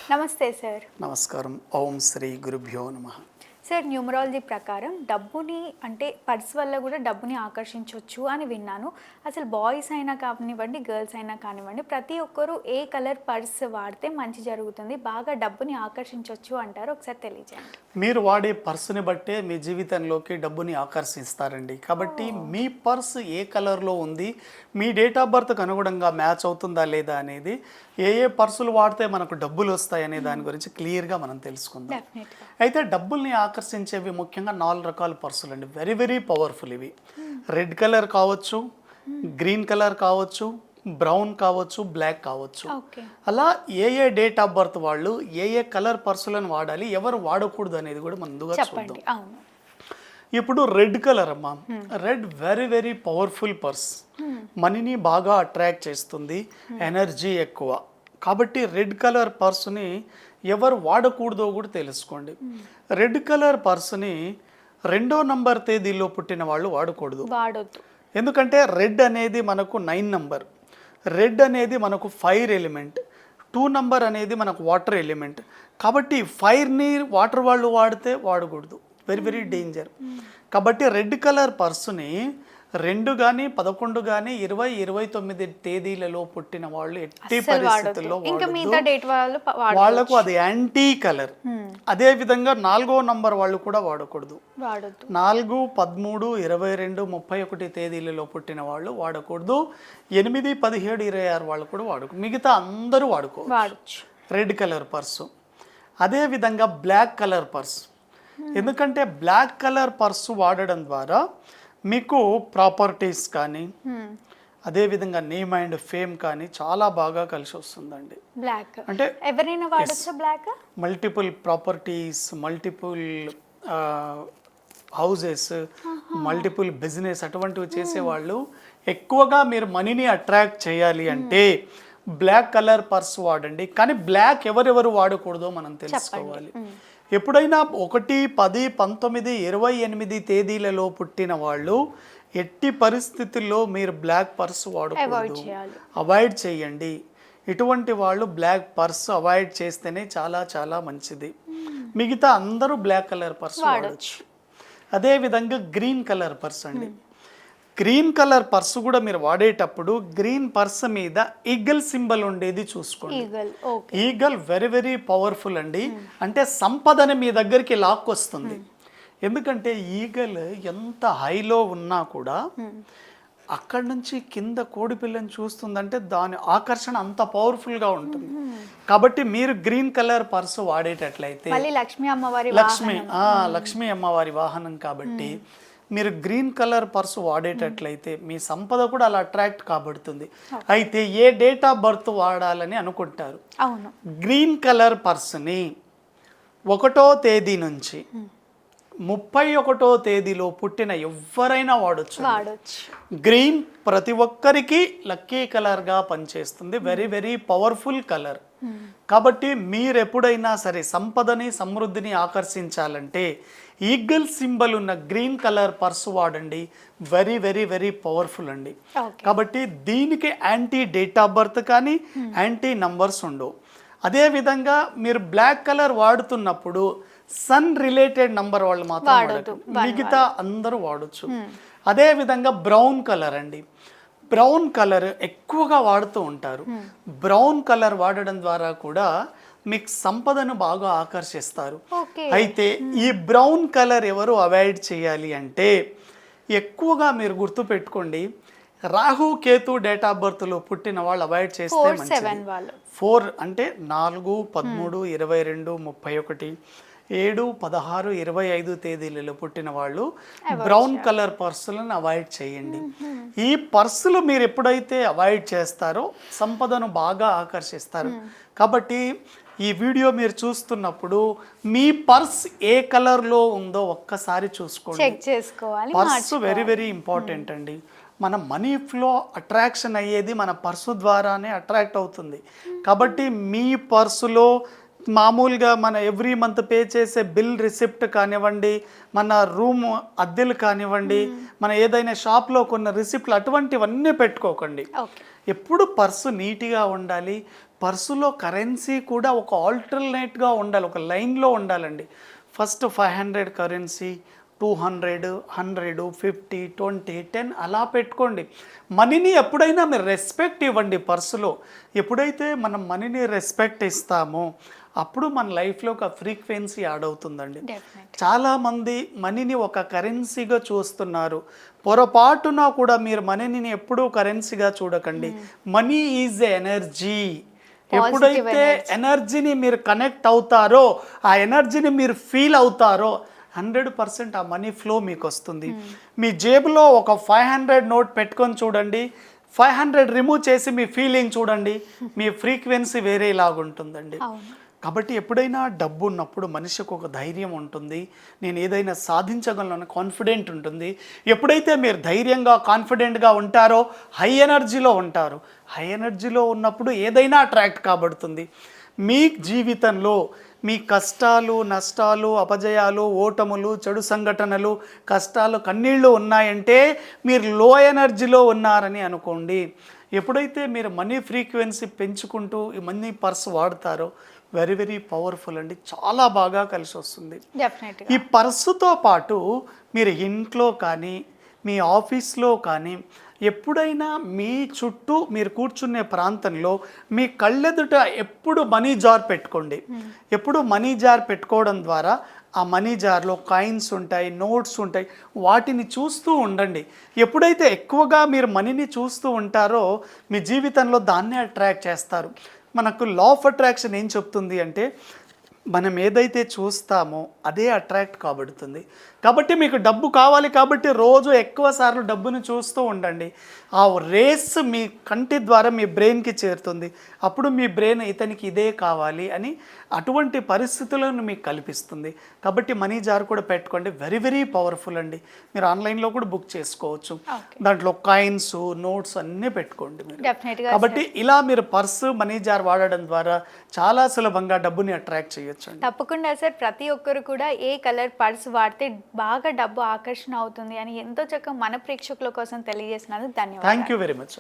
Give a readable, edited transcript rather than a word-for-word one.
నమస్తే సార్. నమస్కారం. ఓం శ్రీ గురుభ్యో నమః. సార్, న్యూమరాలజీ ప్రకారం డబ్బుని అంటే పర్స్ వల్ల కూడా డబ్బుని ఆకర్షించవచ్చు అని విన్నాను. అసలు బాయ్స్ అయినా కానివ్వండి, గర్ల్స్ అయినా కానివ్వండి, ప్రతి ఒక్కరూ ఏ కలర్ పర్స్ వాడితే మంచి జరుగుతుంది, బాగా డబ్బుని ఆకర్షించవచ్చు అంటారు? ఒకసారి తెలియజేయండి. మీరు వాడే పర్సుని బట్టే మీ జీవితంలోకి డబ్బుని ఆకర్షిస్తారండి. కాబట్టి మీ పర్స్ ఏ కలర్లో ఉంది, మీ డేట్ ఆఫ్ బర్త్కి అనుగుణంగా మ్యాచ్ అవుతుందా లేదా అనేది, ఏ పర్సులు వాడితే మనకు డబ్బులు వస్తాయి అనే దాని గురించి క్లియర్గా మనం తెలుసుకుందాం. అయితే డబ్బుల్ని ఆకర్షించేవి ముఖ్యంగా 4 రకాల పర్సులు అండి. వెరీ వెరీ పవర్ఫుల్ ఇవి. రెడ్ కలర్ కావచ్చు, గ్రీన్ కలర్ కావచ్చు, బ్రౌన్ కావచ్చు, బ్లాక్ కావచ్చు. అలా ఏ డేట్ ఆఫ్ బర్త్ వాళ్ళు ఏ కలర్ పర్సులను వాడాలి, ఎవరు వాడకూడదు అనేది కూడా ముందుగా చూద్దాం. ఇప్పుడు రెడ్ కలర్ అమ్మా, red very very powerful purse. మనీని బాగా అట్రాక్ట్ చేస్తుంది, ఎనర్జీ ఎక్కువ. కాబట్టి రెడ్ కలర్ పర్సుని ఎవరు వాడకూడదో కూడా తెలుసుకోండి. రెడ్ కలర్ పర్సుని 2వ నంబర్ తేదీలో పుట్టిన వాళ్ళు వాడకూడదు. ఎందుకంటే రెడ్ అనేది మనకు 9 నంబర్, రెడ్ అనేది మనకు ఫైర్ ఎలిమెంట్, 2 నంబర్ అనేది మనకు వాటర్ ఎలిమెంట్. కాబట్టి ఫైర్ని వాటర్ వాళ్ళు వాడితే వాడకూడదు, వెరీ వెరీ డేంజర్. కాబట్టి రెడ్ కలర్ పర్సుని 2 కానీ 11 కానీ 20, 29 తేదీలలో పుట్టిన వాళ్ళు ఎట్టి పరిస్థితుల్లో వాళ్లకు అది యాంటీ కలర్. అదే విధంగా 4వ నంబర్ వాళ్ళు కూడా వాడకూడదు. 4, 13, 22, 31 తేదీలలో పుట్టిన వాళ్ళు వాడకూడదు. 8, 17, 26 వాళ్ళు కూడా వాడకూడదు. మిగతా అందరూ వాడుకోవచ్చు రెడ్ కలర్ పర్సు. అదే విధంగా బ్లాక్ కలర్ పర్స్. ఎందుకంటే బ్లాక్ కలర్ పర్సు వాడడం ద్వారా మీకు ప్రాపర్టీస్ కానీ, అదేవిధంగా నేమ్ అండ్ ఫేమ్ కానీ చాలా బాగా కలిసి వస్తుందండి. బ్లాక్ అంటే ఎవరైనా వాడొచ్చా? Block multiple properties, multiple houses, multiple business అటువంటివి చేసేవాళ్ళు ఎక్కువగా మీరు మనీని అట్రాక్ట్ చేయాలి అంటే బ్లాక్ కలర్ పర్స్ వాడండి. కానీ బ్లాక్ ఎవరెవరు వాడకూడదో మనం తెలుసుకోవాలి. ఎప్పుడైనా 1, 10, 19, 28 తేదీలలో పుట్టిన వాళ్ళు ఎట్టి పరిస్థితుల్లో మీరు బ్లాక్ పర్స్ వాడకూడదు, అవాయిడ్ చేయండి. ఇటువంటి వాళ్ళు బ్లాక్ పర్స్ అవాయిడ్ చేస్తేనే చాలా చాలా మంచిది. మిగతా అందరూ బ్లాక్ కలర్ పర్స్ వాడచ్చు. అదేవిధంగా గ్రీన్ కలర్ పర్స్ అండి. గ్రీన్ కలర్ పర్సు కూడా మీరు వాడేటప్పుడు గ్రీన్ పర్స్ మీద ఈగల్ సింబల్ ఉండేది చూసుకోండి. ఈగల్ వెరీ వెరీ పవర్ఫుల్ అండి. అంటే సంపదని మీ దగ్గరికి లాక్కొస్తుంది. ఎందుకంటే ఈగల్ ఎంత హైలో ఉన్నా కూడా అక్కడి నుంచి కింద కోడి పిల్లని చూస్తుందంటే దాని ఆకర్షణ అంత పవర్ఫుల్గా ఉంటుంది. కాబట్టి మీరు గ్రీన్ కలర్ పర్సు వాడేటట్లయితే లక్ష్మీ అమ్మవారి వాహనం కాబట్టి మీరు గ్రీన్ కలర్ పర్సు వాడేటట్లయితే మీ సంపద కూడా అలా అట్రాక్ట్ కాబడుతుంది. అయితే ఏ డేట్ ఆఫ్ బర్త్ వాడాలని అనుకుంటారు? గ్రీన్ కలర్ పర్సుని 1వ తేదీ నుంచి 31వ తేదీలో పుట్టిన ఎవరైనా వాడచ్చు. గ్రీన్ ప్రతి ఒక్కరికి లక్కీ కలర్గా పనిచేస్తుంది. Very very powerful colour. కాబట్టి మీరు ఎప్పుడైనా సరే సంపదని, సమృద్ధిని ఆకర్షించాలంటే ఈగల్ సింబల్ ఉన్న గ్రీన్ కలర్ పర్సు వాడండి. వెరీ వెరీ వెరీ పవర్ఫుల్ అండి. కాబట్టి దీనికి యాంటీ డేట్ ఆఫ్ బర్త్ కానీ యాంటీ నంబర్స్ ఉండవు. అదేవిధంగా మీరు బ్లాక్ కలర్ వాడుతున్నప్పుడు సన్ రిలేటెడ్ నంబర్ వాళ్ళు మాత్రం వాడదు, మిగతా అందరూ వాడచ్చు. అదేవిధంగా బ్రౌన్ కలర్ అండి. బ్రౌన్ కలర్ ఎక్కువగా వాడుతూ ఉంటారు. బ్రౌన్ కలర్ వాడడం ద్వారా కూడా మీకు సంపదను బాగా ఆకర్షిస్తారు. అయితే ఈ బ్రౌన్ కలర్ ఎవరు అవాయిడ్ చేయాలి అంటే ఎక్కువగా మీరు గుర్తు పెట్టుకోండి, రాహు కేతు డేట్ ఆఫ్ బర్త్లో పుట్టిన వాళ్ళు అవాయిడ్ చేస్తే మంచిది. 4 అంటే 4, 13, 22, 31, 7, 16, 25 తేదీలలో పుట్టిన వాళ్ళు బ్రౌన్ కలర్ పర్సులను అవాయిడ్ చేయండి. ఈ పర్సులు మీరు ఎప్పుడైతే అవాయిడ్ చేస్తారో సంపదను బాగా ఆకర్షిస్తారు. కాబట్టి ఈ వీడియో మీరు చూస్తున్నప్పుడు మీ పర్స్ ఏ కలర్లో ఉందో ఒక్కసారి చూసుకోండి. పర్సు వెరీ వెరీ ఇంపార్టెంట్ అండి. మన మనీ ఫ్లో అట్రాక్షన్ అయ్యేది మన పర్సు ద్వారానే అట్రాక్ట్ అవుతుంది. కాబట్టి మీ పర్సులో మామూలుగా మన ఎవ్రీ మంత్ పే చేసే బిల్ రిసిప్ట్ కానివ్వండి, మన రూమ్ అద్దెలు కానివ్వండి, మన ఏదైనా షాప్లో కొన్న రిసిప్ట్లు అటువంటివన్నీ పెట్టుకోకండి. ఓకే. ఎప్పుడు పర్సు నీట్గా ఉండాలి. పర్సులో కరెన్సీ కూడా ఒక ఆల్టర్నేట్గా ఉండాలి, ఒక లైన్లో ఉండాలండి. ఫస్ట్ 500 కరెన్సీ, 200, 100, 50, 20, 10 అలా పెట్టుకోండి. మనీని ఎప్పుడైనా మీరు రెస్పెక్ట్ ఇవ్వండి పర్సులో. ఎప్పుడైతే మనం మనీని రెస్పెక్ట్ ఇస్తామో అప్పుడు మన లైఫ్లో ఒక ఫ్రీక్వెన్సీ యాడ్ అవుతుందండి. డెఫినెట్. చాలామంది మనీని ఒక కరెన్సీగా చూస్తున్నారు. పొరపాటున కూడా మీరు మనీని ఎప్పుడూ కరెన్సీగా చూడకండి. Money is energy. ఎప్పుడైతే ఎనర్జీని మీరు కనెక్ట్ అవుతారో, ఆ ఎనర్జీని మీరు ఫీల్ అవుతారో 100% ఆ మనీ ఫ్లో మీకు వస్తుంది. మీ జేబులో ఒక 500 నోట్ పెట్టుకొని చూడండి, 500 రిమూవ్ చేసి మీ ఫీలింగ్ చూడండి, మీ ఫ్రీక్వెన్సీ వేరేలాగుంటుందండి. కాబట్టి ఎప్పుడైనా డబ్బు ఉన్నప్పుడు మనిషికి ఒక ధైర్యం ఉంటుంది, నేను ఏదైనా సాధించగలను కాన్ఫిడెంట్ ఉంటుంది. ఎప్పుడైతే మీరు ధైర్యంగా కాన్ఫిడెంట్గా ఉంటారో హై ఎనర్జీలో ఉంటారు. హై ఎనర్జీలో ఉన్నప్పుడు ఏదైనా అట్రాక్ట్ కాబడుతుంది. మీ జీవితంలో మీ కష్టాలు, నష్టాలు, అపజయాలు, ఓటములు, చెడు సంఘటనలు, కష్టాలు, కన్నీళ్ళు ఉన్నాయంటే మీరు లో ఎనర్జీలో ఉన్నారని అనుకోండి. ఎప్పుడైతే మీరు మనీ ఫ్రీక్వెన్సీ పెంచుకుంటూ ఈ మనీ పర్స్ వాడతారో వెరీ వెరీ పవర్ఫుల్ అండి, చాలా బాగా కలిసి వస్తుంది. ఈ పర్సుతో పాటు మీరు ఇంట్లో కానీ మీ ఆఫీస్లో కానీ ఎప్పుడైనా మీ చుట్టూ మీరు కూర్చునే ప్రాంతంలో మీ కళ్ళెదుట ఎప్పుడు మనీ జార్ పెట్టుకోండి. ఎప్పుడు మనీ జార్ పెట్టుకోవడం ద్వారా ఆ మనీ జార్లో కాయిన్స్ ఉంటాయి, నోట్స్ ఉంటాయి, వాటిని చూస్తూ ఉండండి. ఎప్పుడైతే ఎక్కువగా మీరు మనీని చూస్తూ ఉంటారో మీ జీవితంలో దాన్నే అట్రాక్ట్ చేస్తారు. మనకు లా ఆఫ్ అట్రాక్షన్ ఏం చెప్తుంది అంటే మనం ఏదైతే చూస్తామో అదే అట్రాక్ట్ కాబడుతుంది. కాబట్టి మీకు డబ్బు కావాలి కాబట్టి రోజు ఎక్కువ సార్లు డబ్బును చూస్తూ ఉండండి. ఆ రేస్ మీ కంటి ద్వారా మీ బ్రెయిన్కి చేరుతుంది. అప్పుడు మీ బ్రెయిన్ ఇతనికి ఇదే కావాలి అని అటువంటి పరిస్థితులను మీకు కల్పిస్తుంది. కాబట్టి మనీ జార్ కూడా పెట్టుకోండి, వెరీ వెరీ పవర్ఫుల్ అండి. మీరు ఆన్లైన్లో కూడా బుక్ చేసుకోవచ్చు. దాంట్లో కాయిన్స్, నోట్స్ అన్నీ పెట్టుకోండి మీరు. కాబట్టి ఇలా మీరు పర్సు, మనీ జార్ వాడడం ద్వారా చాలా సులభంగా డబ్బుని అట్రాక్ట్ చేయొచ్చు. తప్పకుండా సార్, ప్రతి ఒక్కరు కూడా ఏ కలర్ పర్స్ వాడితే బాగా డబ్బు ఆకర్షణ అవుతుంది అని ఎంతో చక్కగా మన ప్రేక్షకుల కోసం తెలియజేసినందుకు ధన్యవాదాలు. Thank you very much.